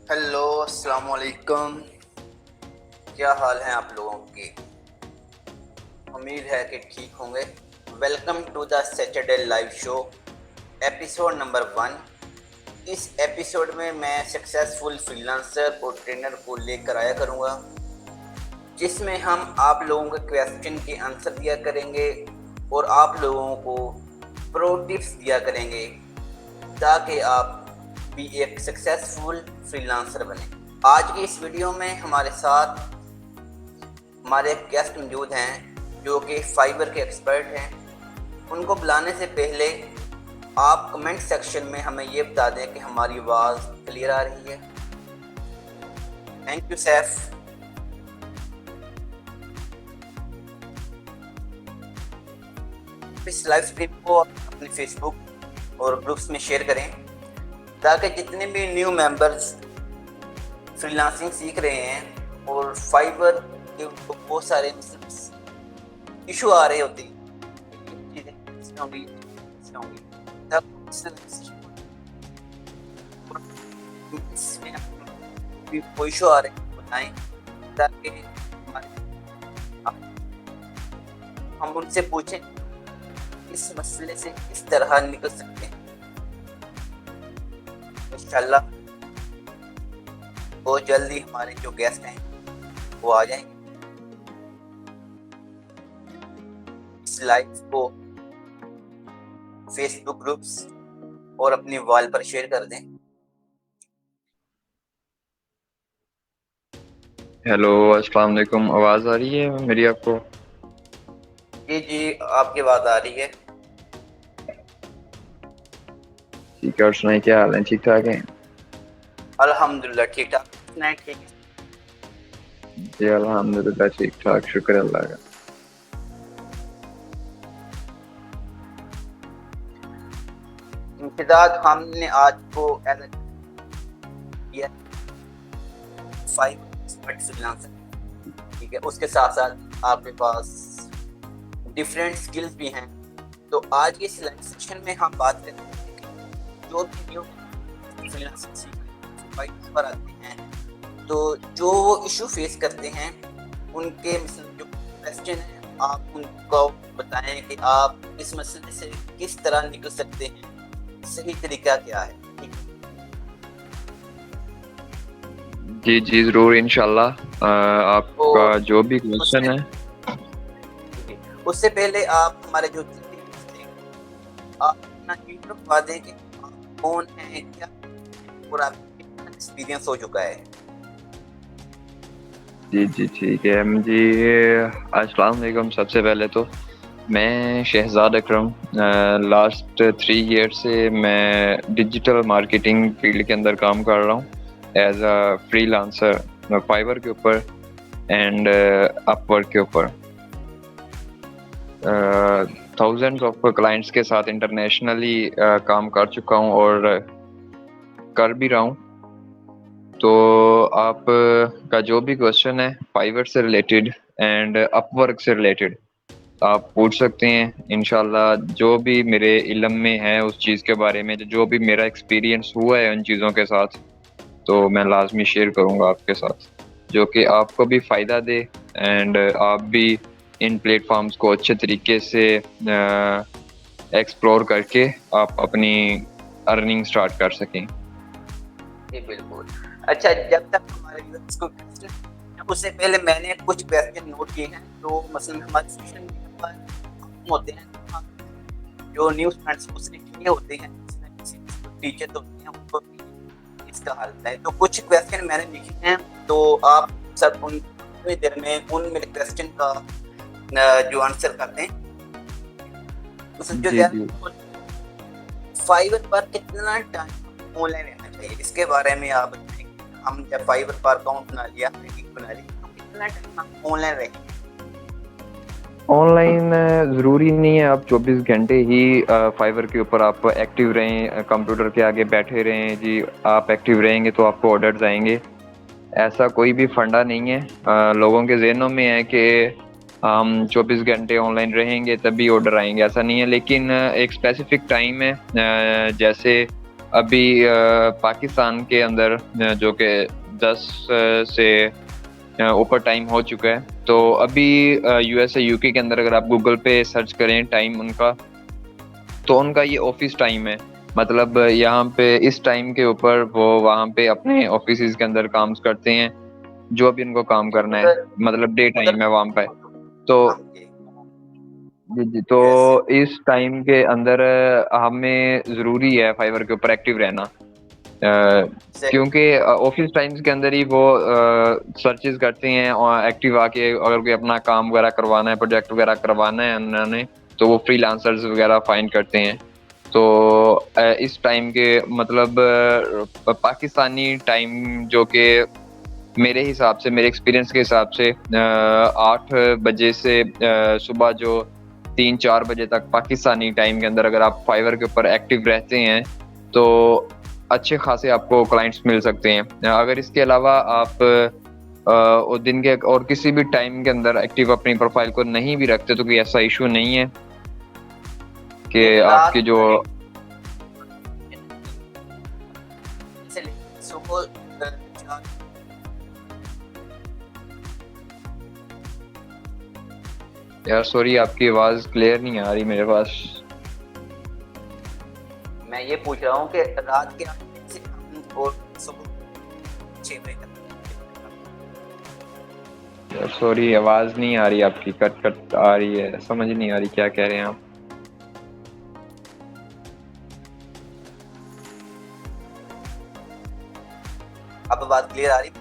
Hello, अस्सलाम वालेकुम। क्या हाल है आप लोगों की? उम्मीद है कि ठीक होंगे। Welcome to the Saturday live show, episode number 1। इस एपिसोड में मैं सक्सेसफुल फ्रीलांसर और ट्रेनर को लेकर आया करूँगा, जिसमें हम आप लोगों के क्वेश्चन के आंसर दिया करेंगे और आप लोगों को प्रो टिप्स दिया करेंगे ताकि आप भी एक सक्सेसफुल फ्रीलांसर बने। आज की इस वीडियो में हमारे साथ हमारे एक गेस्ट मौजूद हैं जो कि फाइबर के एक्सपर्ट हैं। उनको बुलाने से पहले आप कमेंट सेक्शन में हमें ये बता दें कि हमारी आवाज़ क्लियर आ रही है। Thank you Saif. इस लाइव स्ट्रीम को अपने फेसबुक और ग्रुप्स में शेयर करें ताकि जितने भी न्यू मेंबर्स फ्रीलांसिंग सीख रहे हैं और फाइबर के बहुत सारे इशू आ रहे होते हैं, चीज़ें होंगी तब कोई इशू आ रहे हैं बताएं ताकि हम उनसे पूछें इस मसले से किस तरह निकल सकते हैं। इंशाल्लाह बहुत जल्दी हमारे जो गेस्ट हैं वो आ जाएंगे। इस लाइव को फेसबुक ग्रुप्स और अपनी वॉल पर शेयर कर दें। हेलो, अस्सलाम वालेकुम। आवाज़ आ रही है मेरी आपको? जी जी, आपकी बात आ रही है। ठीक है, और सुनाइए, क्या हाल है? ठीक ठाक हैं? अल्हम्दुलिल्लाह ठीक ठाक। नहीं ठीक है। जी अल्हम्दुलिल्लाह ठीक ठाक, शुक्र अल्लाह का। इम्तिदाद हमने आज को ऐड किया 5 एक्सपर्ट फ्रीलांसर, ठीक है। उसके साथ साथ आपके पास डिफरेंट स्किल्स भी हैं। तो आज के इस लाइव सेशन में हम बात करते हैं जो भी न्यू फ्रीलांसर सीख पर आते हैं तो जो वो इशू फेस करते हैं उनके जो क्वेश्चन है आप उनको बताएं कि आप इस मसले से किस तरह निकल सकते हैं, सही तरीका क्या है। ठीक है। जी जी ज़रूर, इंशाल्लाह। आपका तो जो भी क्वेश्चन है। उससे पहले आप हमारे जो आप अपना इंट्रो बता दें कि आप कौन हैं, क्या और आपका कितना एक्सपीरियंस हो चुका है। जी जी ठीक है जी। अस्सलाम वालेकुम। सबसे पहले तो मैं शहजाद अकरम, लास्ट 3 ईयर से मैं डिजिटल मार्केटिंग फील्ड के अंदर काम कर रहा हूँ एज अ फ्रीलांसर, फाइवर के ऊपर एंड अपवर्क के ऊपर। थाउजेंड्स ऑफ क्लाइंट्स के साथ इंटरनेशनली काम कर चुका हूँ और कर भी रहा हूँ। तो आप का जो भी क्वेश्चन है फाइवर से रिलेटेड एंड अपवर्क से रिलेटेड आप पूछ सकते हैं। इंशाल्लाह जो भी मेरे इल्म में है उस चीज़ के बारे में, जो भी मेरा एक्सपीरियंस हुआ है उन चीज़ों के साथ, तो मैं लाजमी शेयर करूँगा आपके साथ, जो कि आपको भी फ़ायदा दे एंड आप भी इन प्लेटफॉर्म्स को अच्छे तरीके से एक्सप्लोर करके आप अपनी अर्निंग स्टार्ट कर सकें। जी बिल्कुल। अच्छा, जब तक हमारे व्यूअर्स को उससे पहले मैंने कुछ क्वेश्चन नोट किए हैं जो मसलन हमारे सोशल मीडिया पर होते हैं, जो न्यूज़ फ्रेंड्स उसने किए होते हैं, टीचर तो होते हैं उनको भी इसका हल है। तो कुछ क्वेश्चन मैंने लिखे हैं, तो आप सब उन थोड़ी देर में उन मेरे क्वेश्चन का जो आंसर करते हैं। मतलब जी जी फाइवर पर कितना टाइम ऑनलाइन रहना चाहिए, इसके बारे में आप बताएंगे। हम जब फाइवर पर अकाउंट बना लिया, बना ली, तो कितना टाइम हम ऑनलाइन रहेंगे? ऑनलाइन ज़रूरी नहीं है आप 24 घंटे ही फाइवर के ऊपर आप एक्टिव रहें, कंप्यूटर के आगे बैठे रहें। जी आप एक्टिव रहेंगे तो आपको ऑर्डर्स आएंगे, ऐसा कोई भी फंडा नहीं है। लोगों के जहनों में है कि हम 24 घंटे ऑनलाइन रहेंगे तभी ऑर्डर आएंगे, ऐसा नहीं है। लेकिन एक स्पेसिफिक टाइम है, जैसे अभी पाकिस्तान के अंदर जो कि 10 से ऊपर टाइम हो चुका है। तो अभी यूएसए यूके के अंदर अगर आप गूगल पे सर्च करें टाइम उनका, तो उनका ये ऑफिस टाइम है। मतलब यहाँ पे इस टाइम के ऊपर वो वहाँ पे अपने ऑफिस के अंदर काम करते हैं, जो भी उनको काम करना है, उधर मतलब डे उधर टाइम है वहाँ पे। तो काम के जी जी, तो यूएसए इस टाइम के अंदर हमें ज़रूरी है फाइवर के ऊपर एक्टिव रहना, से क्योंकि ऑफिस टाइम्स के अंदर ही वो सर्चेज करते हैं और एक्टिव आके अगर कोई अपना काम वगैरह करवाना है, प्रोजेक्ट वगैरह करवाना है उन्होंने, तो वो फ्रीलांसर्स वगैरह फाइंड करते हैं। तो इस टाइम के मतलब पाकिस्तानी टाइम जो कि मेरे हिसाब से, मेरे एक्सपीरियंस के हिसाब से 8 बजे से सुबह जो 3-4 बजे तक पाकिस्तानी टाइम के अंदर अगर आप फाइवर के ऊपर एक्टिव रहते हैं तो अच्छे खासे आपको क्लाइंट्स मिल सकते हैं। अगर इसके अलावा आप और दिन के और किसी भी टाइम के अंदर एक्टिव अपनी प्रोफाइल को नहीं भी रखते तो कोई ऐसा इशू नहीं है कि एक आपकी रात जो से सुबह 4 यार सॉरी आपकी आवाज़ क्लियर नहीं आ रही मेरे पास। मैं ये पूछ रहा हूँ कि रात के 8 बजे से हम और सुबह 6 बजे तक। यार सॉरी आवाज़ नहीं आ रही आपकी, कट कट आ रही है, समझ नहीं आ रही क्या कह रहे हैं आप। अब बात क्लियर आ रही?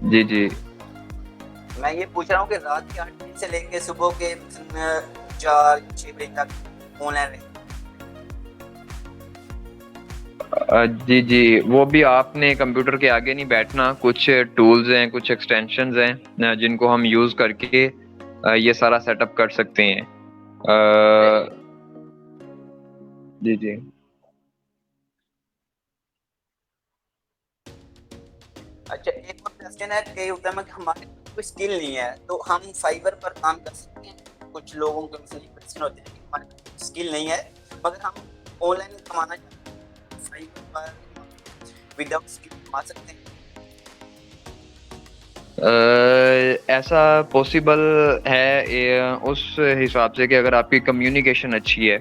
जी जी, मैं ये पूछ रहा हूँ कि रात के 8 बजे से लेके सुबह के 4-6 बजे तक ऑनलाइन रहे। जी जी, वो भी आपने कंप्यूटर के आगे नहीं बैठना, कुछ टूल्स हैं, कुछ एक्सटेंशंस हैं जिनको हम यूज़ करके ये सारा सेटअप कर सकते हैं। जी जी, अच्छा, एक और क्वेश्चन है कि होता है कि हमारे पास कोई स्किल नहीं है तो हम फाइवर पर काम कर सकते हैं? कुछ लोगों के मतलब क्वेश्चन होते हैं कि हमारे पास स्किल नहीं है मगर हम ऑनलाइन कमाना चाहते हैं, फाइवर पर विदाउट स्किल कमा सकते हैं? ऐसा पॉसिबल है उस हिसाब से कि अगर आपकी कम्युनिकेशन अच्छी है,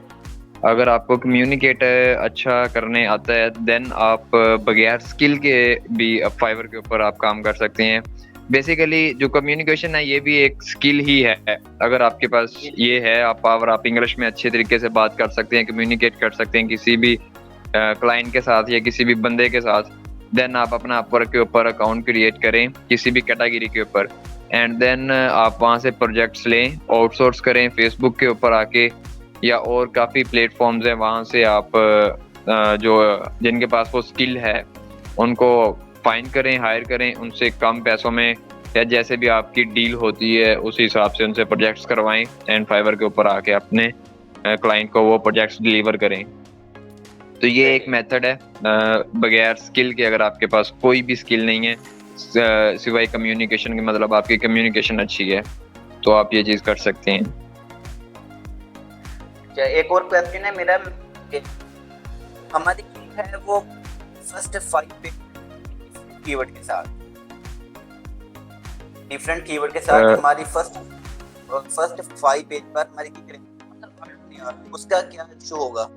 अगर आपको कम्युनिकेट अच्छा करने आता है, देन आप बगैर स्किल के भी फाइवर के ऊपर आप काम कर सकते हैं। बेसिकली जो कम्युनिकेशन है ये भी एक स्किल ही है। अगर आपके पास ये है, आप इंग्लिश में अच्छे तरीके से बात कर सकते हैं, कम्युनिकेट कर सकते हैं किसी भी क्लाइंट के साथ या किसी भी बंदे के साथ, देन आप अपना अपवर्क के ऊपर अकाउंट क्रिएट करें किसी भी कैटेगरी के ऊपर, एंड देन आप वहाँ से प्रोजेक्ट्स लें, आउटसोर्स करें फेसबुक के ऊपर आके, या और काफ़ी प्लेटफॉर्म्स हैं वहाँ से आप जो जिनके पास वो स्किल है उनको फाइंड करें, हायर करें, उनसे कम पैसों में या जैसे भी आपकी डील होती है उस हिसाब से उनसे प्रोजेक्ट्स करवाएं, एंड फाइवर के ऊपर आके अपने क्लाइंट को वो प्रोजेक्ट्स डिलीवर करें। तो ये एक मेथड है बगैर स्किल के। अगर आपके पास कोई भी स्किल नहीं है सिवाय कम्युनिकेशन के, मतलब आपकी कम्युनिकेशन अच्छी है, तो आप ये चीज़ कर सकते हैं। अच्छा, एक और क्वेश्चन है मेरा कि हमारी कीप है वो फर्स्ट 5 पे कीवर्ड के साथ, डिफरेंट कीवर्ड के साथ हमारी फर्स्ट 5 पेज पर हमारी कीप मतलब उसका क्या इशू होगा?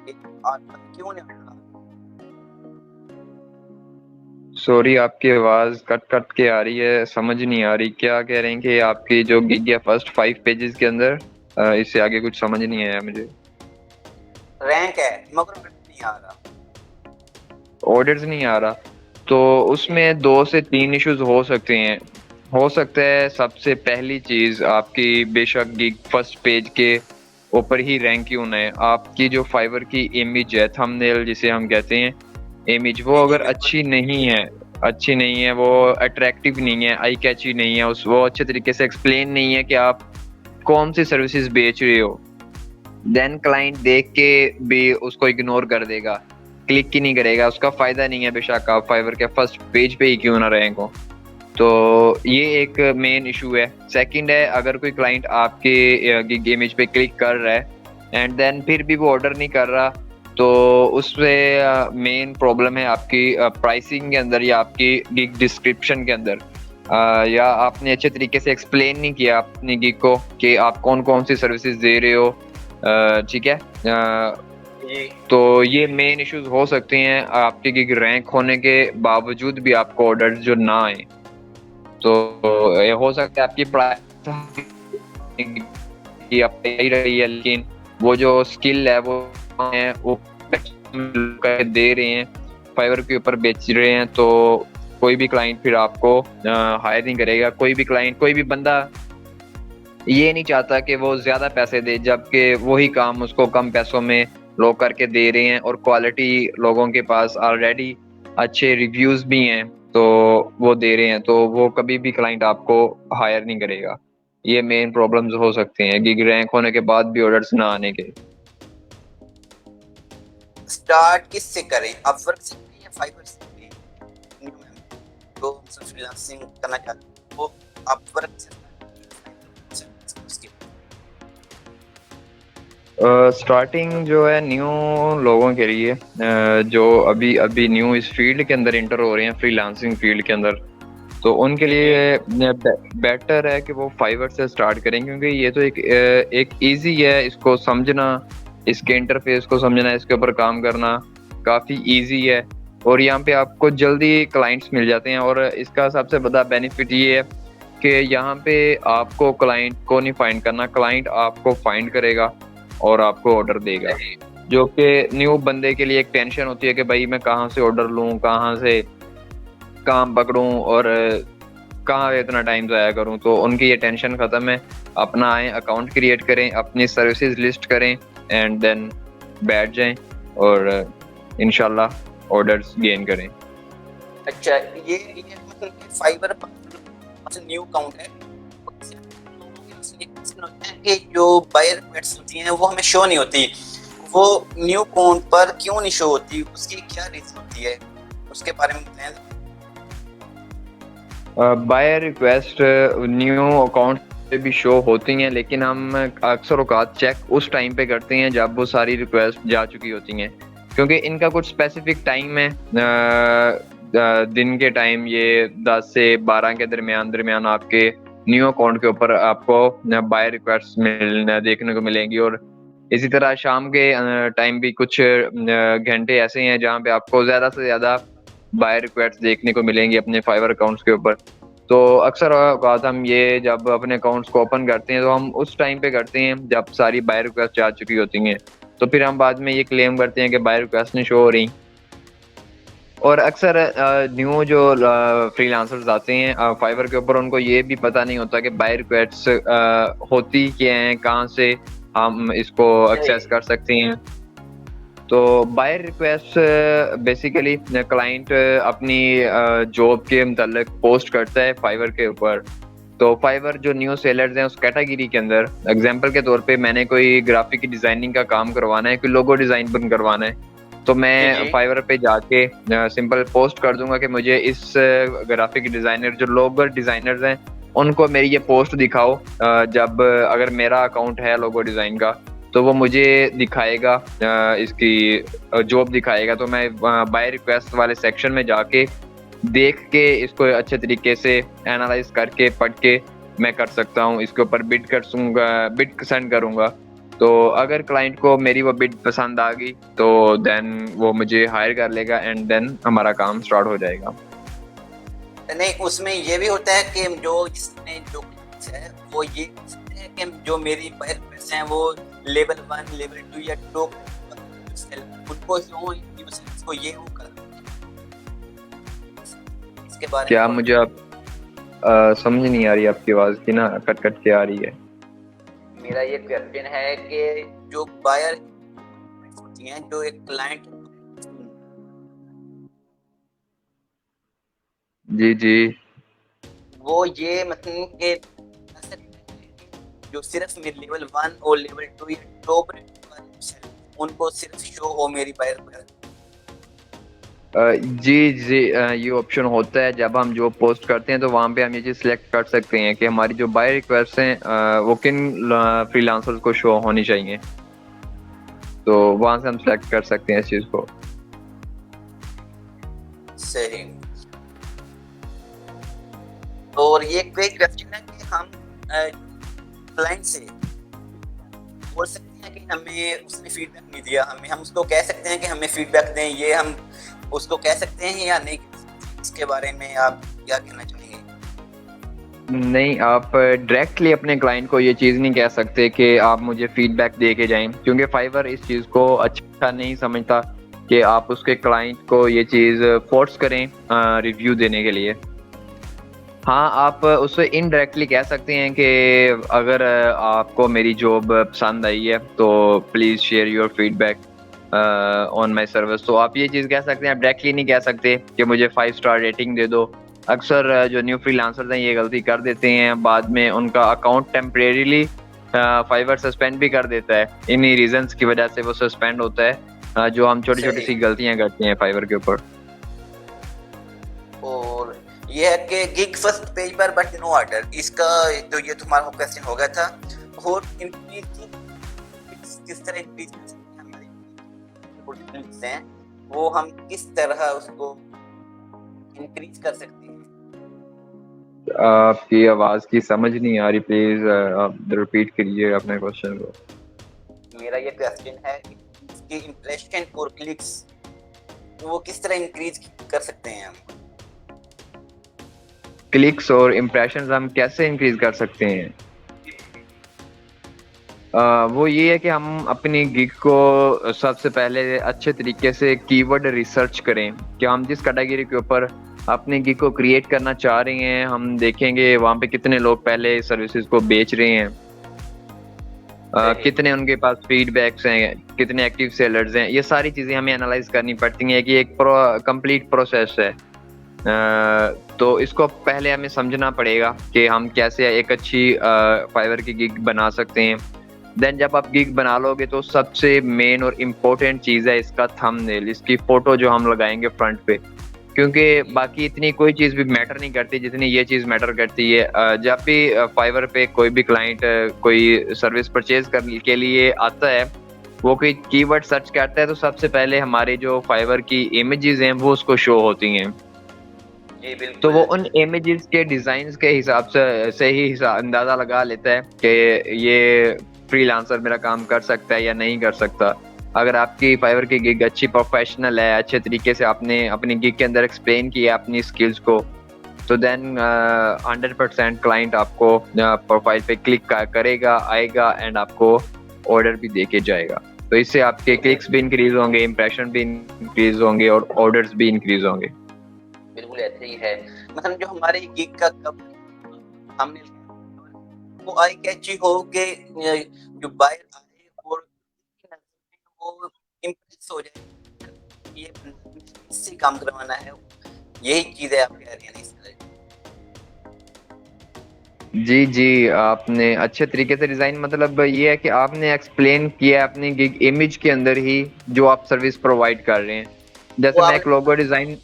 क्यों नहीं आ रहा? सॉरी आपकी आवाज़ कट कट के आ रही है, समझ नहीं आ रही क्या कह रहे हैं कि आपकी जो गिग है फर्स्ट 5 पेजेस के अंदर, इससे आगे कुछ समझ नहीं आया मुझे। रैंक है मगर नहीं आ रहा, ऑर्डर्स नहीं आ रहा, तो उसमें 2 से 3 इश्यूज हो सकते हैं। हो सकता है सबसे पहली चीज़ आपकी बेशक गिग फर्स्ट पेज के ऊपर ही रैंक क्यों ना है, आपकी जो फाइवर की इमेज है, थंबनेल जिसे हम कहते हैं इमेज, वो जी अगर बिल्कुल। अच्छी नहीं है, वो अट्रैक्टिव नहीं है, आई कैची नहीं है, वो अच्छे तरीके से एक्सप्लेन नहीं है कि आप कौन सी सर्विसेज बेच रहे हो, देन क्लाइंट देख के भी उसको इग्नोर कर देगा, क्लिक ही नहीं करेगा, उसका फायदा नहीं है बेशक आप फाइवर के फर्स्ट पेज पे ही क्यों ना रैंक हो। तो ये एक मेन इशू है। सेकंड है, अगर कोई क्लाइंट आपके गिग इमेज पे क्लिक कर रहा है एंड देन फिर भी वो ऑर्डर नहीं कर रहा, तो उसमें मेन प्रॉब्लम है आपकी प्राइसिंग के अंदर या आपकी गिग डिस्क्रिप्शन के अंदर, या आपने अच्छे तरीके से एक्सप्लेन नहीं किया अपनी गिग को कि आप कौन कौन सी सर्विसेज दे रहे हो। ठीक है, तो ये मेन इश्यूज हो सकते हैं आपकी गिग रैंक होने के बावजूद भी आपको ऑर्डर्स जो ना आए। तो ये हो सकता है आपकी प्राइस यही रही है, लेकिन वो जो स्किल है वो दे रहे हैं, फाइवर के ऊपर बेच रहे हैं, तो कोई भी क्लाइंट फिर आपको हायर नहीं करेगा। कोई भी क्लाइंट, कोई भी बंदा ये नहीं चाहता कि वो ज्यादा पैसे दे जबकि वही काम उसको कम पैसों में लोग करके दे रहे हैं और क्वालिटी लोगों के पास ऑलरेडी अच्छे रिव्यूज भी हैं तो वो दे रहे हैं, तो वो कभी भी क्लाइंट आपको हायर नहीं करेगा। ये मेन प्रॉब्लम्स हो सकते हैं गिग रैंक होने के बाद भी ऑर्डर्स ना आने के। स्टार्ट किससे करें, अपवर्क से करें या फाइवर से करें? न्यू मेंबर जो फ्रीलांसिंग करना चाहते हैं वो अपवर्क से स्टार्टिंग जो है न्यू लोगों के लिए, जो अभी अभी न्यू इस फील्ड के अंदर इंटर हो रहे हैं, फ्रीलांसिंग फील्ड के अंदर, तो उनके लिए बेटर है कि वो फाइवर से स्टार्ट करें, क्योंकि ये तो एक इजी है, इसको समझना, इसके इंटरफेस को समझना, इसके ऊपर काम करना काफ़ी इजी है और यहाँ पे आपको जल्दी क्लाइंट्स मिल जाते हैं। और इसका सबसे बड़ा बेनिफिट ये है कि यहाँ पे आपको क्लाइंट को नहीं फाइंड करना, क्लाइंट आपको फाइंड करेगा और आपको ऑर्डर देगा, जो कि न्यू बंदे के लिए एक टेंशन होती है कि भाई मैं कहाँ से ऑर्डर लूँ, कहाँ से काम पकड़ूं और कहाँ इतना टाइम ज़ाया करूं। तो उनकी ये टेंशन ख़त्म है। अपना आए, अकाउंट क्रिएट करें, अपनी सर्विसेज लिस्ट करें एंड देन बैठ जाएं और इंशाल्लाह ऑर्डर्स गेन करें। अच्छा, ये मतलब कि फाइवर पर न्यू अकाउंट है कि जो बायर रिक्वेस्ट होती हैं वो हमें शो नहीं होती, वो न्यू अकाउंट पर क्यों नहीं शो होती, उसकी क्या रीजन होती है, उसके बारे में बताएं। बायर रिक्वेस्ट न्यू अकाउंट पे भी शो होती हैं, लेकिन हम अक्सर औकात चेक उस टाइम पे करते हैं जब वो सारी रिक्वेस्ट जा चुकी होती हैं, क्योंकि इनका कुछ स्पेसिफिक टाइम है। दिन के टाइम ये 10 से 12 के दरमियान आपके न्यू अकाउंट के ऊपर आपको बायर रिक्वेस्ट देखने को मिलेंगी। और इसी तरह शाम के टाइम भी कुछ घंटे ऐसे हैं जहाँ पे आपको ज़्यादा से ज़्यादा बाय रिक्वेस्ट देखने को मिलेंगी अपने फाइवर अकाउंट्स के ऊपर। तो अक्सर औकात हम ये जब अपने अकाउंट्स को ओपन करते हैं तो हम उस टाइम पे करते हैं जब सारी बाय रिक्वेस्ट जा चुकी होती हैं, तो फिर हम बाद में ये क्लेम करते हैं कि बाय रिक्वेस्ट नहीं शो हो रही। और अक्सर न्यू जो फ्रीलांसर्स आते हैं फाइवर के ऊपर, उनको ये भी पता नहीं होता कि बाय रिक्वेस्ट होती क्या हैं, कहाँ से हम इसको एक्सेस कर सकते हैं। तो बायर रिक्वेस्ट बेसिकली क्लाइंट अपनी जॉब के मतलब पोस्ट करता है फाइवर के ऊपर। तो फाइवर जो न्यू सेलर्स हैं उस कैटेगरी के अंदर, एग्जांपल के तौर पे मैंने कोई ग्राफिक डिजाइनिंग का काम करवाना है, कोई लोगो डिजाइन बन करवाना है, तो मैं फाइवर पे जाके सिंपल पोस्ट कर दूंगा कि मुझे इस ग्राफिक डिजाइनर जो लोगो डिजाइनर्स हैं उनको मेरी ये पोस्ट दिखाओ। जब अगर मेरा अकाउंट है लोगो डिजाइन का तो वो मुझे दिखाएगा, इसकी जॉब दिखाएगा, तो मैं बाय रिक्वेस्ट वाले सेक्शन में जाके देख के इसको अच्छे तरीके से एनालाइज करके पढ़ के मैं कर सकता हूँ, इसके ऊपर बिड सेंड करूँगा। तो अगर क्लाइंट को मेरी वो बिड पसंद आ गई तो देन वो मुझे हायर कर लेगा एंड देन हमारा काम स्टार्ट हो जाएगा। नहीं, उसमें ये भी होता है कि जो जिसने जो है वो ये है कि जो मेरी बायर रिक्वेस्ट हैं वो लेवल 1, लेवल 2 या टॉप उनको को ये वो कर इसके बारे क्या मुझे आप समझ नहीं आ रही, आपकी आवाज की ना कट कट के आ रही है। मेरा ये क्वेश्चन है कि जो बायर होती हैं, जो एक क्लाइंट जी जी, वो ये मतलब कि जो सिर्फ मेरे लेवल 1 और लेवल 2 या टॉप उनको सिर्फ शो हो मेरी बायर रिक्वेस्ट। जी जी, ये ऑप्शन होता है जब हम जो पोस्ट करते हैं, तो वहाँ पे हम ये चीज़ सिलेक्ट कर सकते हैं कि हमारी जो बाय रिक्वेस्ट हैं वो किन फ्रीलांसर्स को शो होनी चाहिए। तो वहां से हम सेलेक्ट कर सकते हैं इस चीज को। सही। और ये कोई क्वेश्चन है कि हम क्लाइंट से बोल सकते हैं कि हमें उसने फीडबैक नहीं दिया, हम उसको कह सकते हैं कि हमें फीडबैक दें, ये हम उसको कह सकते हैं या नहीं? इसके बारे में आप क्या कहना चाहेंगे? नहीं, आप डायरेक्टली अपने क्लाइंट को ये चीज़ नहीं कह सकते कि आप मुझे फीडबैक दे के जाएं, क्योंकि फाइवर इस चीज़ को अच्छा नहीं समझता कि आप उसके क्लाइंट को ये चीज़ फोर्स करें रिव्यू देने के लिए। हाँ, आप उससे इनडायरेक्टली कह सकते हैं कि अगर आपको मेरी जॉब पसंद आई है तो please share your feedback on my service. तो आप ये चीज़ कह सकते हैं, आप डायरेक्टली नहीं कह सकते कि मुझे 5 स्टार रेटिंग दे दो। अक्सर जो न्यू फ्रीलांसर्स हैं ये गलती कर देते हैं, बाद में उनका अकाउंट टेम्परेरीली फाइवर सस्पेंड भी कर देता है। इन्हीं रीजंस की वजह से वो सस्पेंड होता है, जो हम छोटी छोटी सी गलतियां करते हैं फाइवर के ऊपर। और ये है कि गिग फर्स्ट पेज पर बट नो ऑर्डर, इसका तो ये तुम्हारा क्वेश्चन हो गया था। और इंक्रीज किस तरह इंक्रीज कर सकते हैं हमारे हैं, वो हम किस तरह उसको इंक्रीज कर सकते हैं? आपकी आवाज की समझ नहीं आ रही, प्लीज आप रिपीट कीजिए अपने क्वेश्चन को। मेरा ये क्वेश्चन है कि इसके इंप्रेशन और क्लिक्स वो किस तरह इंक्रीज कर सकते हैं हम? क्लिक्स और इम्प्रेशंस हम कैसे इंक्रीज कर सकते हैं? वो ये है कि हम अपनी गिग को सबसे पहले अच्छे तरीके से कीवर्ड रिसर्च करें कि हम जिस कैटेगरी के ऊपर अपनी गिग को क्रिएट करना चाह रहे हैं, हम देखेंगे वहाँ पे कितने लोग पहले सर्विसेज को बेच रहे हैं, कितने उनके पास फीडबैक्स हैं, कितने एक्टिव सेलर्स हैं। ये सारी चीज़ें हमें एनालाइज करनी पड़ती हैं कि एक कंप्लीट प्रोसेस है। तो इसको पहले हमें समझना पड़ेगा कि हम कैसे एक अच्छी फाइवर की गिग बना सकते हैं। देन जब आप गिग बना लोगे तो सबसे मेन और इम्पोर्टेंट चीज़ है इसका थंबनेल, इसकी फ़ोटो जो हम लगाएंगे फ्रंट पे, क्योंकि बाकी इतनी कोई चीज़ भी मैटर नहीं करती जितनी ये चीज़ मैटर करती है। जब भी फाइवर पे कोई भी क्लाइंट कोई सर्विस परचेज करने के लिए आता है, वो कोई कीवर्ड सर्च करता है, तो सबसे पहले हमारे जो फाइवर की इमेजेस हैं वो उसको शो होती हैं। तो वो उन इमेजेस के डिजाइन के हिसाब से ही अंदाजा लगा लेता है कि ये फ्रीलांसर मेरा काम कर सकता है या नहीं कर सकता। अगर आपकी फाइवर की गिग अच्छी प्रोफेशनल है, अच्छे तरीके से आपने अपनी गिग के अंदर एक्सप्लेन किया अपनी स्किल्स को, तो देन 100% क्लाइंट आपको प्रोफाइल पे क्लिक करेगा, आएगा एंड आपको ऑर्डर भी देके जाएगा। तो इससे आपके क्लिक्स भी इंक्रीज होंगे, इंप्रेशन भी इंक्रीज होंगे और ऑर्डर्स भी इंक्रीज होंगे। बिल्कुल ऐसे ही है। मतलब जो हमारे गिग का हमने वो आई कैची हो के जो बायर आए और वो इम्प्रेस हो जाए, ये इससे काम करवाना है, यही चीज है आप कह रहे हैं? जी जी, आपने अच्छे तरीके से डिज़ाइन, मतलब ये है कि आपने एक्सप्लेन किया अपनी गिग इमेज के अंदर ही जो आप सर्विस प्रोवाइड कर रहे हैं। जैसे मैं एक लोगो डिज़ाइन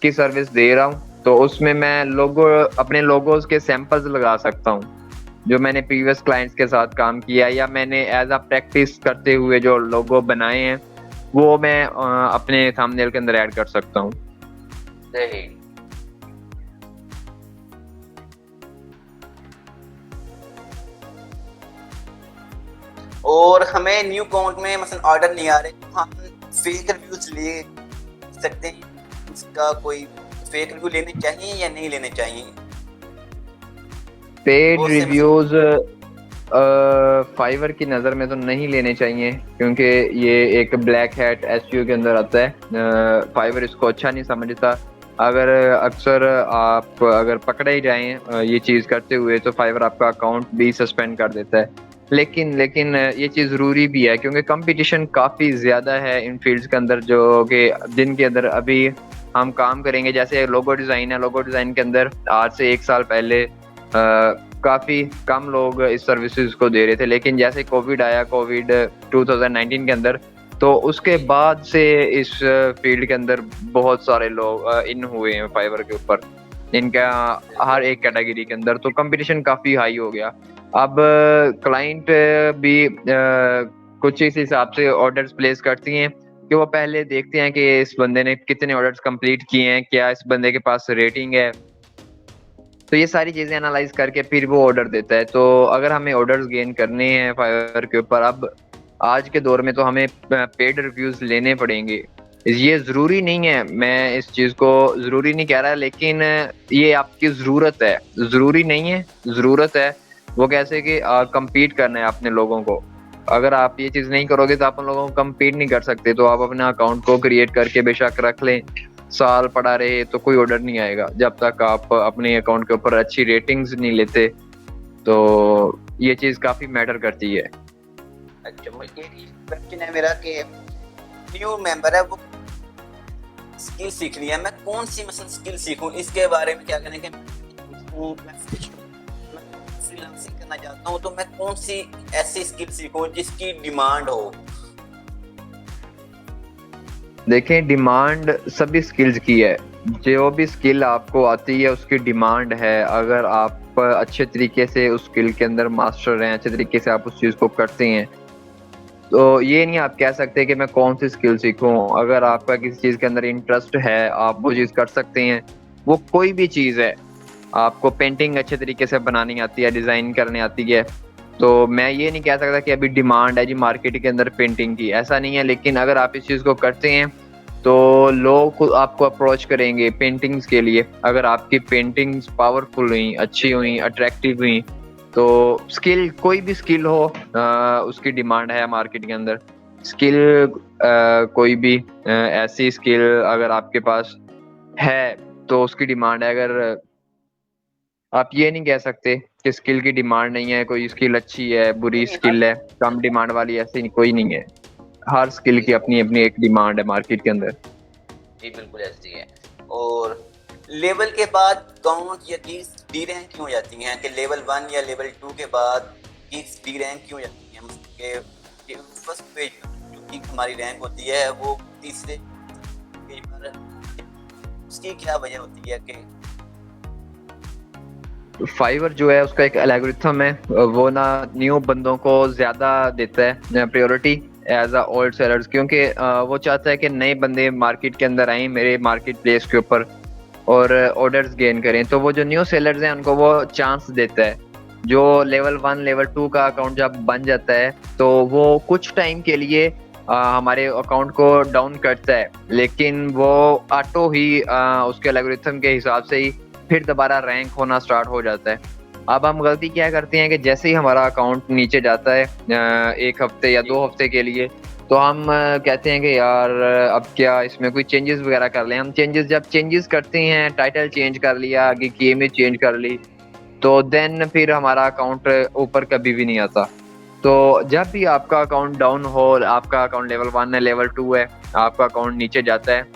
की सर्विस दे रहा हूँ, तो उसमें मैं लोगो अपने लोगोज के सैंपल्स लगा सकता हूँ जो मैंने प्रीवियस क्लाइंट्स के साथ काम किया, या मैंने एज अ प्रैक्टिस करते हुए जो लोगो बनाए हैं वो मैं अपने थंबनेल के अंदर ऐड कर सकता हूँ। सही। और हमें न्यू अकाउंट में मतलब ऑर्डर नहीं आ रहे, तो हम फेक रिव्यूज ले सकते हैं? इसका कोई फेक रिव्यू लेने चाहिए या नहीं लेने चाहिए? पेड रिव्यूज फाइवर की नज़र में तो नहीं लेने चाहिए, क्योंकि ये एक ब्लैक हैट एसईओ के अंदर आता है। फाइवर इसको अच्छा नहीं समझता। अगर अक्सर आप अगर पकड़े ही जाएं ये चीज़ करते हुए, तो फाइवर आपका अकाउंट भी सस्पेंड कर देता है। लेकिन ये चीज़ ज़रूरी भी है, क्योंकि कंपटीशन काफ़ी ज़्यादा है इन फील्ड्स के अंदर, जो कि जिनके अंदर अभी हम काम करेंगे। जैसे लोगो डिज़ाइन है, लोगो डिज़ाइन के अंदर आज से 1 साल पहले काफ़ी कम लोग इस सर्विसेज को दे रहे थे, लेकिन जैसे कोविड आया, कोविड 2019 के अंदर, तो उसके बाद से इस फील्ड के अंदर बहुत सारे लोग इन हुए हैं फाइवर के ऊपर, इनका हर एक कैटेगरी के अंदर, तो कंपटीशन काफ़ी हाई हो गया। अब क्लाइंट भी कुछ इस हिसाब से ऑर्डर्स प्लेस करती हैं कि वो पहले देखते हैं कि इस बंदे ने कितने ऑर्डर्स कंप्लीट किए हैं, क्या इस बंदे के पास रेटिंग है। तो ये सारी चीजें एनालाइज करके फिर वो ऑर्डर देता है। तो अगर हमें ऑर्डर्स गेन करने हैं फाइवर के ऊपर, अब आज के दौर में तो हमें पेड रिव्यूज लेने पड़ेंगे। ये जरूरी नहीं है, मैं इस चीज को जरूरी नहीं कह रहा, लेकिन ये आपकी जरूरत है, जरूरी नहीं है, जरूरत है। वो कैसे कि compete करना है अपने लोगों को। अगर आप ये चीज नहीं करोगे तो आप उन लोगों को compete नहीं कर सकते। तो आप अपने अकाउंट को क्रिएट करके बेशक रख लें, साल पड़ा रहे तो कोई ऑर्डर नहीं आएगा जब तक आप अपने अकाउंट के ऊपर अच्छी रेटिंग्स नहीं लेते। तो ये चीज काफी मैटर करती है। अच्छा, मुझे क्वेश्चन है मेरा कि न्यू मेंबर है, वो स्किल सीखनी है, मैं कौन सी मतलब स्किल सीखूं, इसके बारे में क्या करें कि मैं फ्रीलांसिंग करना चाहता हूं, तो मैं कौन सी ऐसी स्किल सीखूं जिसकी डिमांड हो? देखें, डिमांड सभी स्किल्स की है। जो भी स्किल आपको आती है उसकी डिमांड है। अगर आप अच्छे तरीके से उस स्किल के अंदर मास्टर हैं, अच्छे तरीके से आप उस चीज़ को करते हैं, तो ये नहीं आप कह सकते कि मैं कौन सी स्किल सीखूं। अगर आपका किसी चीज़ के अंदर इंटरेस्ट है, आप वो चीज़ कर सकते हैं। वो कोई भी चीज़ है, आपको पेंटिंग अच्छे तरीके से बनानी आती है, डिज़ाइन करने आती है, तो मैं ये नहीं कह सकता कि अभी डिमांड है जी मार्केट के अंदर पेंटिंग की, ऐसा नहीं है। लेकिन अगर आप इस चीज़ को करते हैं तो लोग आपको अप्रोच करेंगे पेंटिंग्स के लिए। अगर आपकी पेंटिंग्स पावरफुल हुई, अच्छी हुई, अट्रैक्टिव हुई, तो स्किल, कोई भी स्किल हो, उसकी डिमांड है मार्केट के अंदर। स्किल कोई भी ऐसी स्किल अगर आपके पास है तो उसकी डिमांड है। अगर आप ये नहीं कह सकते कि स्किल की डिमांड नहीं है, कोई स्किल अच्छी है, बुरी स्किल है, कम डिमांड वाली, ऐसी कोई नहीं है। हर स्किल की अपनी अपनी एक डिमांड है मार्केट के अंदर। जी बिल्कुल ऐसी है। और लेवल के बाद कौन या कीज डी रैंक क्यों हो जाती हैं, कि लेवल 1 या लेवल 2 के बाद कीज डी रैंक क्यों हो जाती हैं? मतलब कि फर्स्ट पेज जो की हमारी रैंक होती है वो तीसरे पेज पर, उसकी क्या वजह होती है? कि फाइवर जो है उसका एक एल्गोरिथम है, वो ना न्यू बंदों को ज्यादा देता है priority as a old sellers, क्योंकि वो चाहता है कि नए बंदे मार्केट के अंदर आए मेरे मार्केट प्लेस के ऊपर और ऑर्डर्स गेन करें। तो वो जो न्यू सेलर्स हैं उनको वो चांस देता है। जो लेवल 1 लेवल 2 का अकाउंट जब बन जाता है तो वो कुछ टाइम के लिए हमारे अकाउंट को डाउन करता है, लेकिन वो ऑटो ही उसके एल्गोरिथम के हिसाब से ही फिर दोबारा रैंक होना स्टार्ट हो जाता है। अब हम गलती क्या करते हैं कि जैसे ही हमारा अकाउंट नीचे जाता है 1 हफ्ते या 2 हफ्ते के लिए, तो हम कहते हैं कि यार अब क्या इसमें कोई चेंजेस वगैरह कर लें। हम जब चेंजेस करते हैं, टाइटल चेंज कर लिया, आगे की इमेज चेंज कर ली, तो देन फिर हमारा अकाउंट ऊपर कभी भी नहीं आता। तो जब भी आपका अकाउंट डाउन हो, आपका अकाउंट लेवल 1 है, लेवल 2 है, आपका अकाउंट नीचे जाता है,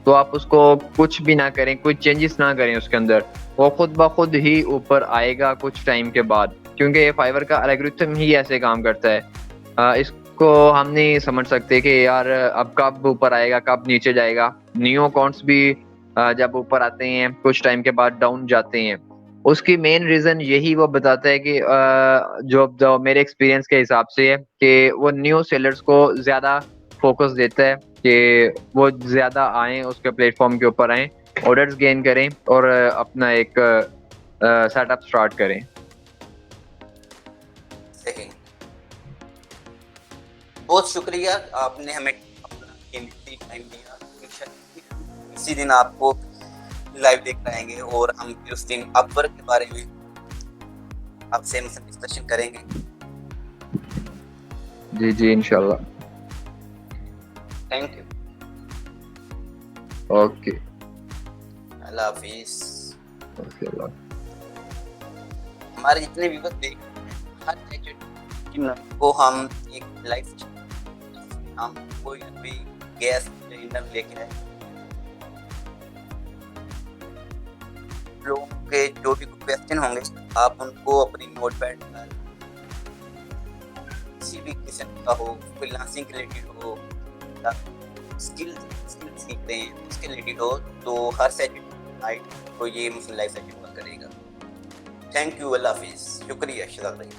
तो आप उसको कुछ भी ना करें, कोई चेंजेस ना करें उसके अंदर, वो खुद ब खुद ही ऊपर आएगा कुछ टाइम के बाद, क्योंकि फाइवर का एल्गोरिथम ही ऐसे काम करता है। इसको हम नहीं समझ सकते कि यार अब कब ऊपर आएगा, कब नीचे जाएगा। न्यू अकाउंट्स भी जब ऊपर आते हैं कुछ टाइम के बाद डाउन जाते हैं। उसकी मेन रीजन यही वो बताता है कि जो मेरे एक्सपीरियंस के हिसाब से है कि वो न्यू सेलर्स को ज्यादा फोकस देता है कि वो ज्यादा आए, उसके प्लेटफॉर्म के ऊपर आए, ऑर्डर्स गेन करें और अपना एक सेटअप स्टार्ट करें। सही, बहुत शुक्रिया, आपने हमें अपना कीमती टाइम दिया। इसी दिन आपको लाइव देख पाएंगे और हम फिर उस दिन अपवर्क के बारे में आपसे डिस्कशन करेंगे। जी जी इंशाल्लाह। Thank you. ओके, अल्लाह हाफिज। ओके, अल्लाह। हमारे जितने व्यूअर्स देख रहे हैं, हर ग्रेजुएट को हम एक लाइफ हम कोई ना कोई गेस्ट ट्रेनर लेके आए, लोगों के जो भी क्वेश्चन होंगे आप उनको अपनी नोटपैड पर किसी भी किस्म का हो, फ्रीलांसिंग के रिलेटेड हो, स्किल सीख रहे हैं उसके रिलेटेड हो, तो हर सैटरडे नाइट को ये मुस्लिम लाइव सेशन करेगा। थैंक यू, अल्लाह हाफिज, शुक्रिया, शदाब भाई।